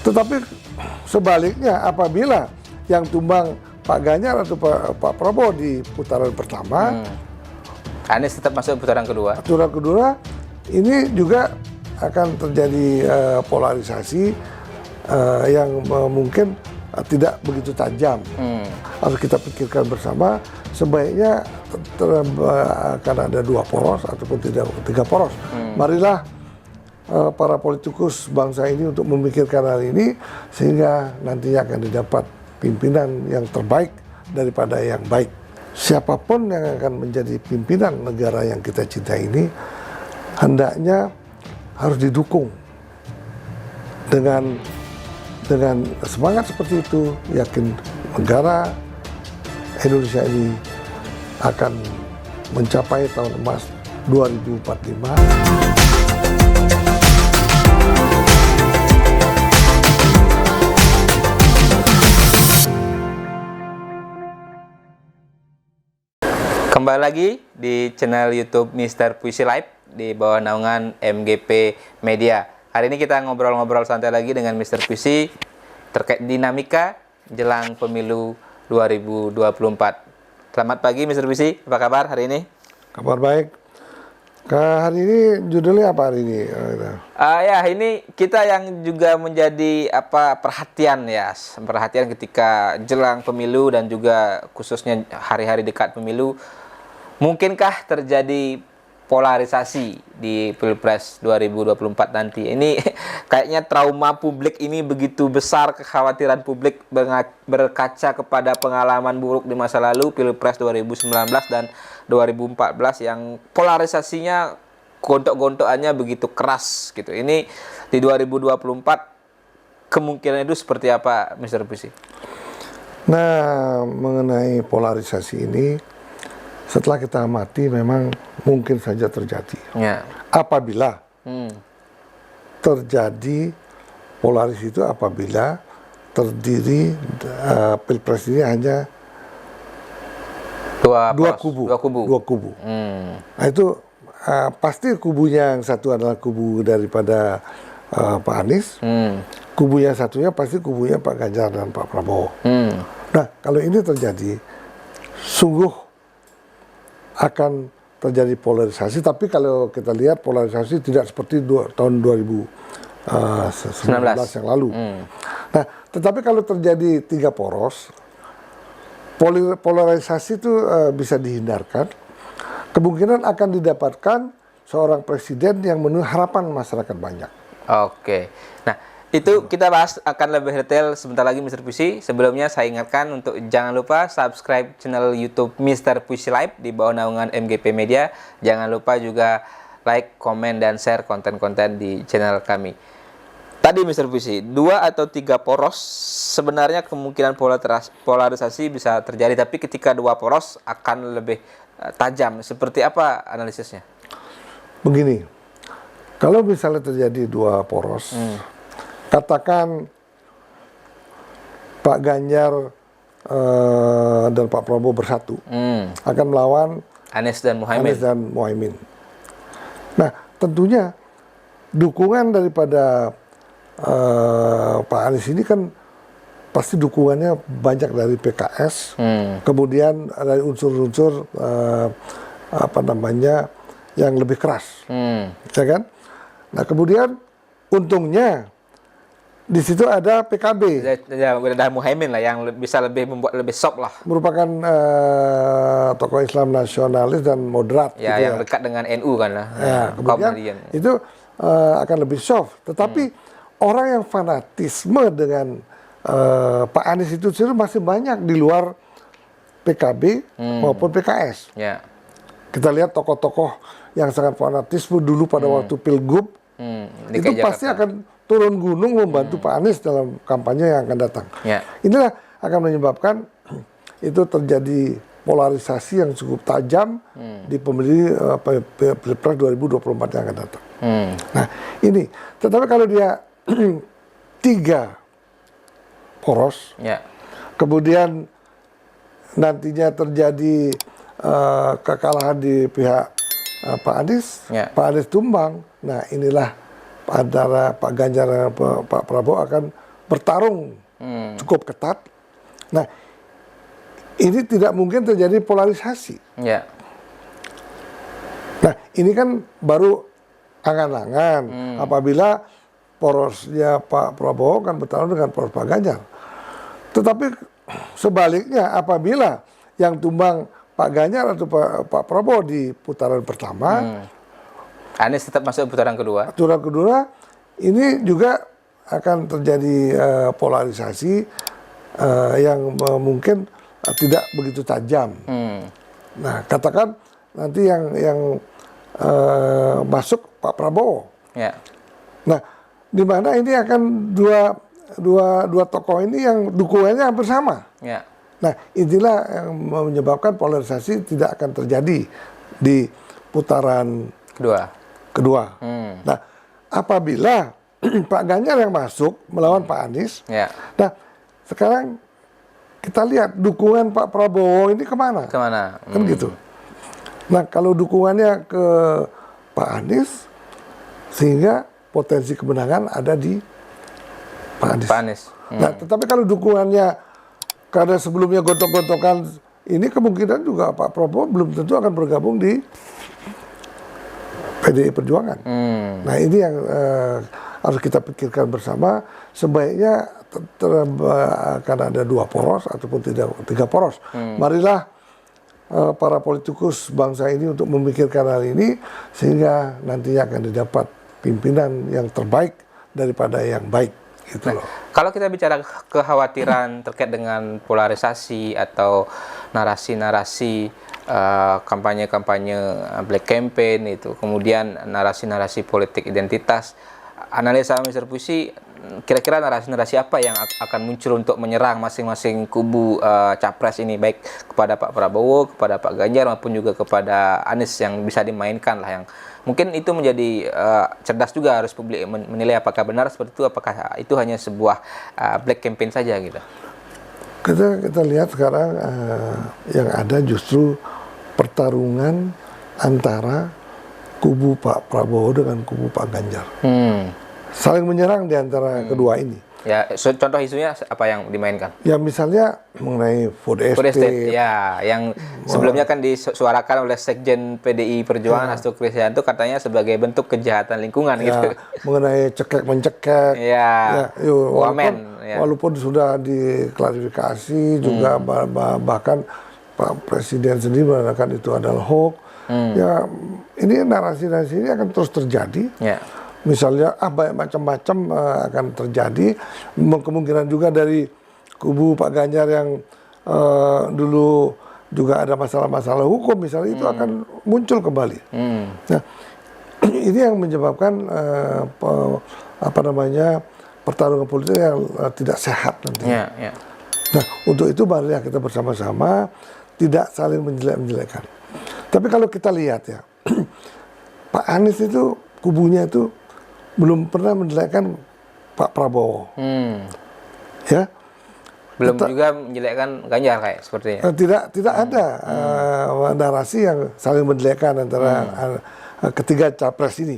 Tetapi sebaliknya apabila yang tumbang Pak Ganjar atau Pak Prabowo di putaran pertama, Anies tetap masuk putaran kedua. Putaran kedua ini juga akan terjadi polarisasi yang mungkin tidak begitu tajam. Harus kita pikirkan bersama, sebaiknya akan ada 2 poros ataupun tidak 3 poros. Marilah para politikus bangsa ini untuk memikirkan hal ini sehingga nantinya akan didapat pimpinan yang terbaik daripada yang baik. Siapapun yang akan menjadi pimpinan negara yang kita cintai ini hendaknya harus didukung dengan semangat seperti itu. Yakin negara Indonesia ini akan mencapai tahun emas 2045. Kembali lagi di channel YouTube Mr. Puisi Live di bawah naungan MGP Media. Hari ini kita ngobrol-ngobrol santai lagi dengan Mr. Puisi terkait dinamika jelang pemilu 2024. Selamat pagi Mr. Puisi, apa kabar hari ini? Kabar baik. Hari ini judulnya apa hari ini? Ya, ini kita yang juga menjadi perhatian ketika jelang pemilu dan juga khususnya hari-hari dekat pemilu. Mungkinkah terjadi polarisasi di Pilpres 2024 nanti? Ini kayaknya trauma publik ini begitu besar, kekhawatiran publik berkaca kepada pengalaman buruk di masa lalu, Pilpres 2019 dan 2014 yang polarisasinya gontok-gontokannya begitu keras gitu. Ini di 2024 kemungkinan itu seperti apa, Mr. Puisi? Nah, mengenai polarisasi ini setelah kita amati memang mungkin saja terjadi. Ya. Apabila terjadi polarisasi itu apabila terdiri Pilpres ini hanya dua kubu. Nah, itu pasti kubunya yang satu adalah kubu daripada Pak Anies, kubu yang satunya pasti kubunya Pak Ganjar dan Pak Prabowo. Nah, kalau ini terjadi, sungguh akan terjadi polarisasi. Tapi kalau kita lihat polarisasi tidak seperti tahun 2019 yang lalu. Nah, tetapi kalau terjadi 3 poros, polarisasi itu bisa dihindarkan. Kemungkinan akan didapatkan seorang presiden yang memenuhi harapan masyarakat banyak. Oke. Nah, itu kita bahas akan lebih detail sebentar lagi Mr. Puisi. Sebelumnya saya ingatkan untuk jangan lupa subscribe channel YouTube Mr. Puisi Live di bawah naungan MGP Media. Jangan lupa juga like, komen, dan share konten-konten di channel kami. Tadi Mr. Puisi, 2 atau 3 poros sebenarnya kemungkinan polarisasi bisa terjadi, tapi ketika 2 poros akan lebih tajam. Seperti apa analisisnya? Begini, kalau misalnya terjadi 2 poros, katakan Pak Ganjar dan Pak Prabowo bersatu, akan melawan Anies dan Muhaimin. Nah, tentunya dukungan daripada Pak Anies ini kan pasti dukungannya banyak dari PKS, kemudian dari unsur-unsur yang lebih keras, ya kan? Nah, kemudian untungnya di situ ada PKB. Ya, ada Muhaimin lah yang bisa membuat lebih soft lah. Merupakan tokoh Islam nasionalis dan moderat. Ya, gitu yang dekat dengan NU kan lah. Ya, kemudian itu akan lebih soft. Tetapi orang yang fanatisme dengan Pak Anies itu sendiri masih banyak di luar PKB maupun PKS. Ya. Kita lihat tokoh-tokoh yang sangat fanatisme dulu pada waktu Pilgub, itu pasti akan turun gunung membantu Pak Anies dalam kampanye yang akan datang. Ya. Inilah akan menyebabkan itu terjadi polarisasi yang cukup tajam di pemilu Pilpres 2024 yang akan datang. Nah, ini. Tetapi kalau dia 3 poros, kemudian nantinya terjadi kekalahan di pihak Pak Anies, Pak Anies tumbang. Nah, inilah antara Pak Ganjar dan Pak Prabowo akan bertarung cukup ketat. Nah, ini tidak mungkin terjadi polarisasi. Ya. Nah, ini kan baru angan-angan apabila porosnya Pak Prabowo kan bertarung dengan poros Pak Ganjar. Tetapi sebaliknya apabila yang tumbang Pak Ganjar atau Pak Prabowo di putaran pertama, Anies tetap masuk putaran kedua. putaran kedua ini juga akan terjadi polarisasi yang mungkin tidak begitu tajam. Nah, katakan nanti yang masuk Pak Prabowo. Ya. Nah, di mana ini akan dua tokoh ini yang dukungannya hampir sama. Ya. Nah, inilah yang menyebabkan polarisasi tidak akan terjadi di putaran kedua. Nah, apabila Pak Ganjar yang masuk melawan Pak Anies, nah sekarang kita lihat dukungan Pak Prabowo ini kemana? Kan gitu. Nah, kalau dukungannya ke Pak Anies, sehingga potensi kemenangan ada di Pak Anies. Nah, tetapi kalau dukungannya karena sebelumnya gontok-gontokan, ini kemungkinan juga Pak Prabowo belum tentu akan bergabung di PDI Perjuangan. Nah, ini yang harus kita pikirkan bersama. Sebaiknya akan ada 2 poros ataupun 3 poros. Marilah para politikus bangsa ini untuk memikirkan hal ini sehingga nantinya akan didapat pimpinan yang terbaik daripada yang baik. Gitu loh. Kalau kita bicara kekhawatiran terkait dengan polarisasi atau narasi-narasi kampanye-kampanye black campaign itu, kemudian narasi-narasi politik identitas, analisa Mr. Puisi, kira-kira narasi-narasi apa yang akan muncul untuk menyerang masing-masing kubu capres ini, baik kepada Pak Prabowo, kepada Pak Ganjar maupun juga kepada Anies, yang bisa dimainkan lah, yang mungkin itu menjadi cerdas juga harus publik menilai apakah benar seperti itu, apakah itu hanya sebuah black campaign saja gitu. Kita lihat sekarang yang ada justru pertarungan antara kubu Pak Prabowo dengan kubu Pak Ganjar. Saling menyerang di antara kedua ini. Ya, contoh isunya apa yang dimainkan? Ya, misalnya mengenai food estate. Ya, yang sebelumnya kan disuarakan oleh Sekjen PDI Perjuangan Hasto Kristianto katanya sebagai bentuk kejahatan lingkungan gitu. Mengenai cekek-mencekek. Walaupun sudah diklarifikasi juga, bahkan Pak Presiden sendiri mengatakan itu adalah hoax. Ya, ini narasi-narasi ini akan terus terjadi. Misalnya banyak macam-macam akan terjadi. Kemungkinan juga dari kubu Pak Ganjar yang dulu juga ada masalah-masalah hukum misalnya, itu akan muncul kembali. Nah, ini yang menyebabkan pertarungan politik yang tidak sehat nantinya. Nah, untuk itu marilah kita bersama-sama tidak saling menjelek-menjelekan. Tapi kalau kita lihat ya, Pak Anies itu kubunya itu belum pernah menjelekkan Pak Prabowo. Ya. Belum juga menjelekkan Ganjar kayak sepertinya. Tidak ada narasi yang saling menjelekkan antara ketiga capres ini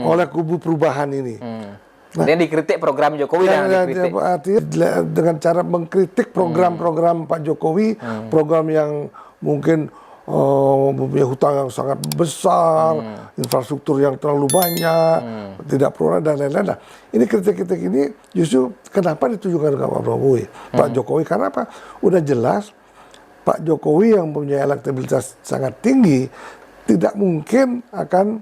oleh kubu perubahan ini. Dia dikritik program Jokowi dengan cara mengkritik program-program Pak Jokowi, program yang mungkin mempunyai hutang yang sangat besar, infrastruktur yang terlalu banyak, tidak pro dan lain-lain. Nah, ini kritik-kritik ini justru kenapa ditujukan ke Pak Jokowi? Karena apa? Udah jelas Pak Jokowi yang mempunyai elektabilitas sangat tinggi tidak mungkin akan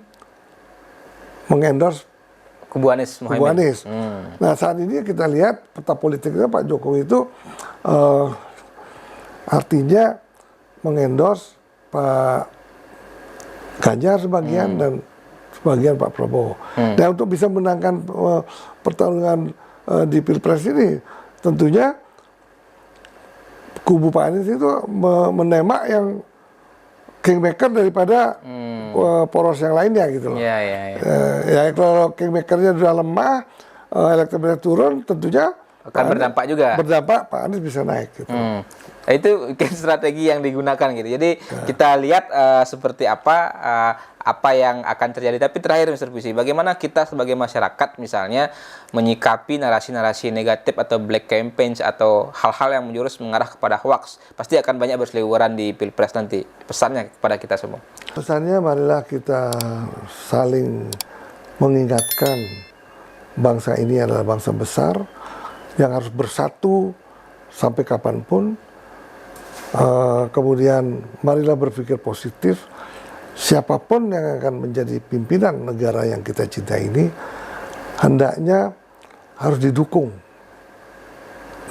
mengendorse kubu Anies Mohaimin. Nah, saat ini kita lihat peta politiknya Pak Jokowi itu artinya mengendorse Pak Ganjar sebagian dan sebagian Pak Prabowo. Dan untuk bisa menangkan pertarungan di Pilpres ini, tentunya kubu Pak Anies itu menembak yang kingmaker daripada poros yang lainnya gitu loh. Ya, kalau kingmakernya sudah lemah, elektabilitas turun, tentunya akan berdampak juga. Berdampak, Pak Anies bisa naik. Gitu. Nah, itu mungkin strategi yang digunakan gitu. Jadi kita lihat seperti apa yang akan terjadi. Tapi terakhir Mr. Puisi, bagaimana kita sebagai masyarakat misalnya menyikapi narasi-narasi negatif atau black campaigns atau hal-hal yang menjurus mengarah kepada hoax. Pasti akan banyak berseliweran di Pilpres nanti. Pesannya kepada kita semua. Pesannya marilah kita saling mengingatkan bangsa ini adalah bangsa besar yang harus bersatu sampai kapanpun. Kemudian marilah berpikir positif. Siapapun yang akan menjadi pimpinan negara yang kita cintai ini hendaknya harus didukung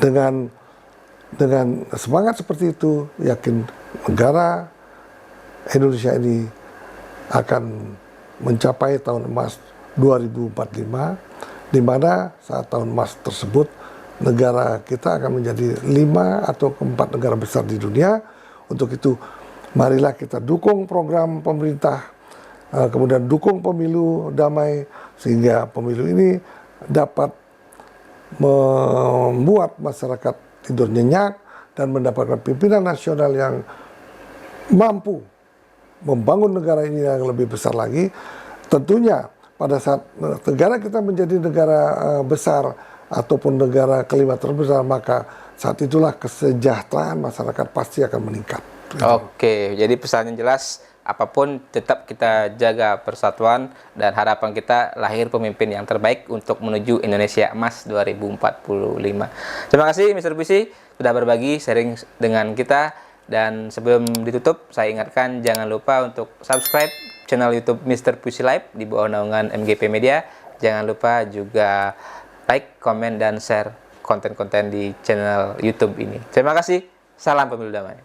dengan semangat seperti itu. Yakin negara Indonesia ini akan mencapai tahun emas 2045, di mana saat tahun emas tersebut negara kita akan menjadi 5 atau 4 negara besar di dunia. Untuk itu marilah kita dukung program pemerintah, kemudian dukung pemilu damai, sehingga pemilu ini dapat membuat masyarakat tidur nyenyak dan mendapatkan pimpinan nasional yang mampu membangun negara ini yang lebih besar lagi. Tentunya pada saat negara kita menjadi negara besar ataupun negara kelima terbesar, maka saat itulah kesejahteraan masyarakat pasti akan meningkat. Oke, jadi pesannya jelas, apapun tetap kita jaga persatuan dan harapan kita lahir pemimpin yang terbaik untuk menuju Indonesia Emas 2045. Terima kasih Mr. Puisi sudah berbagi sharing dengan kita, dan sebelum ditutup saya ingatkan jangan lupa untuk subscribe channel YouTube Mr. Puisi Live di bawah naungan MGP Media. Jangan lupa juga like, komen, dan share konten-konten di channel YouTube ini. Terima kasih. Salam pemilu damai.